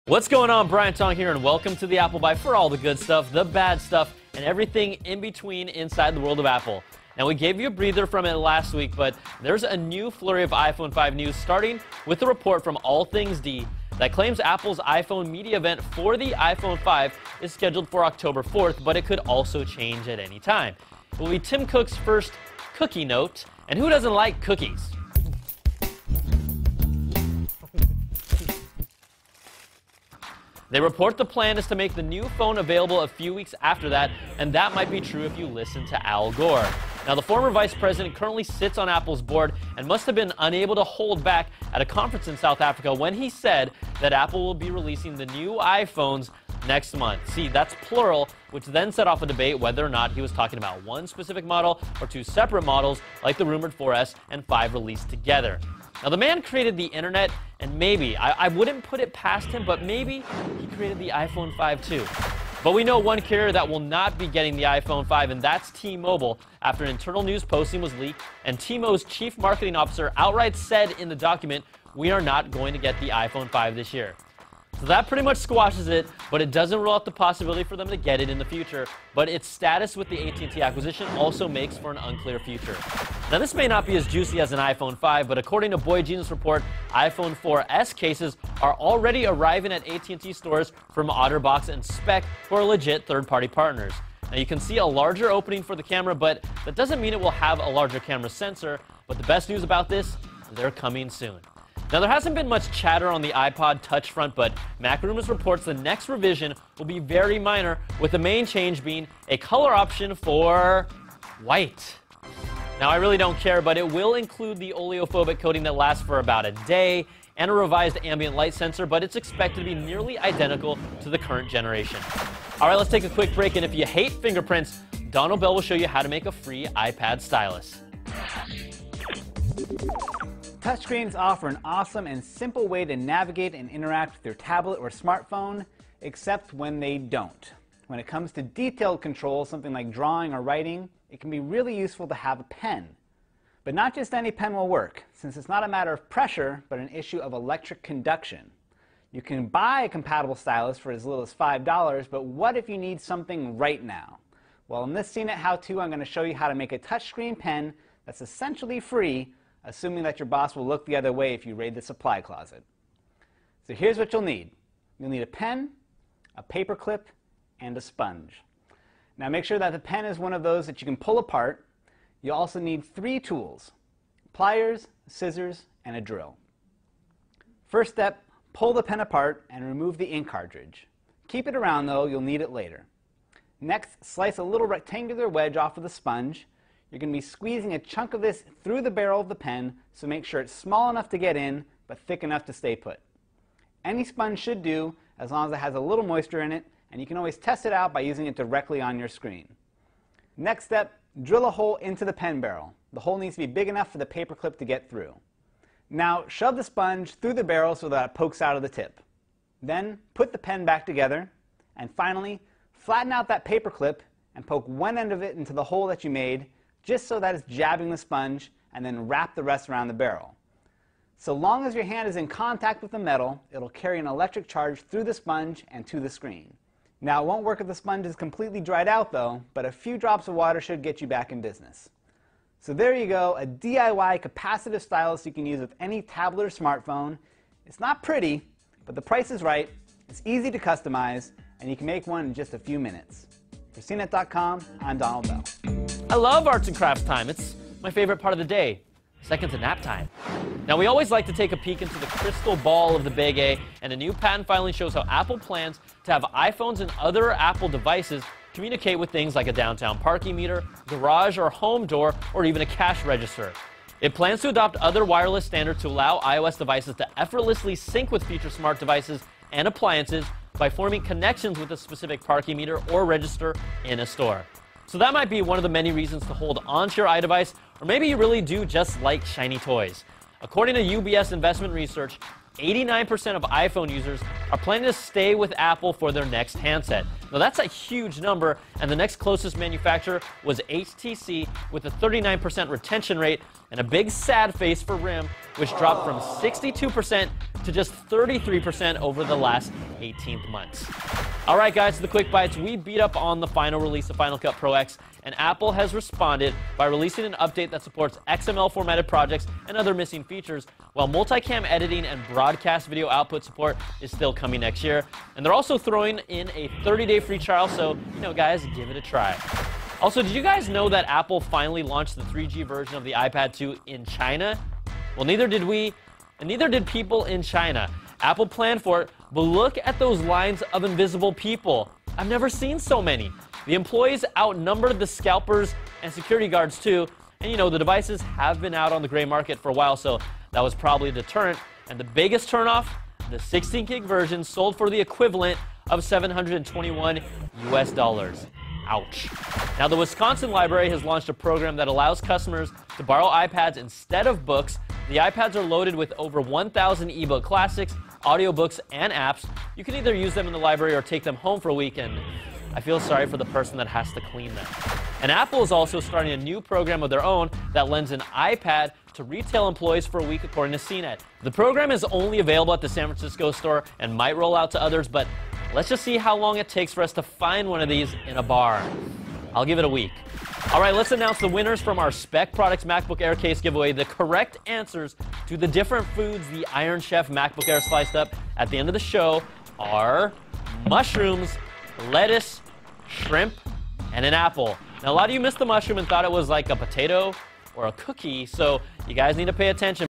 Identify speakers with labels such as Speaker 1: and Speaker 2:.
Speaker 1: What's going on? Brian Tong here, and welcome to the Apple Buy for all the good stuff, the bad stuff, and everything in between inside the world of Apple. Now, we gave you a breather from it last week, but there's a new flurry of iPhone 5 news, starting with a report from All Things D that claims Apple's iPhone media event for the iPhone 5 is scheduled for October 4th, but it could also change at any time. It will be Tim Cook's first cookie note, and who doesn't like cookies? They report the plan is to make the new phone available a few weeks after that, and that might be true if you listen to Al Gore. Now, the former vice president currently sits on Apple's board and must have been unable to hold back at a conference in South Africa when he said that Apple will be releasing the new iPhones next month. See, that's plural, which then set off a debate whether or not he was talking about one specific model or two separate models, like the rumored 4S and 5 released together. Now, the man created the internet, and maybe, I wouldn't put it past him, but maybe he created the iPhone 5 too. But we know one carrier that will not be getting the iPhone 5, and that's T-Mobile, after an internal news posting was leaked, and T-Mobile's chief marketing officer outright said in the document, "We are not going to get the iPhone 5 this year." So that pretty much squashes it, but it doesn't rule out the possibility for them to get it in the future. But its status with the AT&T acquisition also makes for an unclear future. Now, this may not be as juicy as an iPhone 5, but according to Boy Genius report, iPhone 4S cases are already arriving at AT&T stores from OtterBox and Spec, who are legit third-party partners. Now, you can see a larger opening for the camera, but that doesn't mean it will have a larger camera sensor. But the best news about this, they're coming soon. Now, there hasn't been much chatter on the iPod Touch front, but MacRumors reports the next revision will be very minor, with the main change being a color option for white. Now, I really don't care, but it will include the oleophobic coating that lasts for about a day and a revised ambient light sensor, but it's expected to be nearly identical to the current generation. All right, let's take a quick break, and if you hate fingerprints, Donald Bell will show you how to make a free iPad stylus.
Speaker 2: Touchscreens offer an awesome and simple way to navigate and interact with your tablet or smartphone, except when they don't. When it comes to detailed control, something like drawing or writing, it can be really useful to have a pen. But not just any pen will work, since it's not a matter of pressure, but an issue of electric conduction. You can buy a compatible stylus for as little as $5, but what if you need something right now? Well, in this CNET how-to, I'm going to show you how to make a touchscreen pen that's essentially free, assuming that your boss will look the other way if you raid the supply closet. So here's what you'll need. You'll need a pen, a paper clip, and a sponge. Now, make sure that the pen is one of those that you can pull apart. You'll also need 3 tools: pliers, scissors, and a drill. First step, pull the pen apart and remove the ink cartridge. Keep it around though, you'll need it later. Next, slice a little rectangular wedge off of the sponge. You're going to be squeezing a chunk of this through the barrel of the pen, so make sure it's small enough to get in, but thick enough to stay put. Any sponge should do, as long as it has a little moisture in it, and you can always test it out by using it directly on your screen. Next step, drill a hole into the pen barrel. The hole needs to be big enough for the paper clip to get through. Now, shove the sponge through the barrel so that it pokes out of the tip. Then, put the pen back together, and finally, flatten out that paper clip and poke one end of it into the hole that you made, just so that it's jabbing the sponge, and then wrap the rest around the barrel. So long as your hand is in contact with the metal, it'll carry an electric charge through the sponge and to the screen. Now, it won't work if the sponge is completely dried out though, but a few drops of water should get you back in business. So there you go, a DIY capacitive stylus you can use with any tablet or smartphone. It's not pretty, but the price is right, it's easy to customize, and you can make one in just a few minutes. For CNET.com, I'm Donald Bell.
Speaker 1: I love arts and crafts time. It's my favorite part of the day, second to nap time. Now, we always like to take a peek into the crystal ball of the Big A, and a new patent filing shows how Apple plans to have iPhones and other Apple devices communicate with things like a downtown parking meter, garage or home door, or even a cash register. It plans to adopt other wireless standards to allow iOS devices to effortlessly sync with future smart devices and appliances by forming connections with a specific parking meter or register in a store. So that might be one of the many reasons to hold on to your iDevice, or maybe you really do just like shiny toys. According to UBS Investment Research, 89% of iPhone users are planning to stay with Apple for their next handset. Now that's a huge number, and the next closest manufacturer was HTC with a 39% retention rate and a big sad face for RIM, which dropped from 62% to just 33% over the last 18 months. All right, guys, to the quick bites. We beat up on the final release of Final Cut Pro X, and Apple has responded by releasing an update that supports XML formatted projects and other missing features, while multicam editing and broadcast video output support is still coming next year. And they're also throwing in a 30-day free trial, so, guys, give it a try. Also, did you guys know that Apple finally launched the 3G version of the iPad 2 in China? Well, neither did we, and neither did people in China. Apple planned for it, but look at those lines of invisible people. I've never seen so many. The employees outnumbered the scalpers and security guards too, and the devices have been out on the gray market for a while, so that was probably a deterrent. And the biggest turnoff, the 16 gig version sold for the equivalent of $721 US. Ouch. Now, the Wisconsin Library has launched a program that allows customers to borrow iPads instead of books. The iPads are loaded with over 1,000 ebook classics, audiobooks, and apps. You can either use them in the library or take them home for a week, and I feel sorry for the person that has to clean them. And Apple is also starting a new program of their own that lends an iPad to retail employees for a week, according to CNET. The program is only available at the San Francisco store and might roll out to others, but let's just see how long it takes for us to find one of these in a bar. I'll give it a week. All right, let's announce the winners from our Spec Products MacBook Air case giveaway. The correct answers to the different foods the Iron Chef MacBook Air sliced up at the end of the show are mushrooms, lettuce, shrimp, and an apple. Now, a lot of you missed the mushroom and thought it was like a potato or a cookie, so you guys need to pay attention.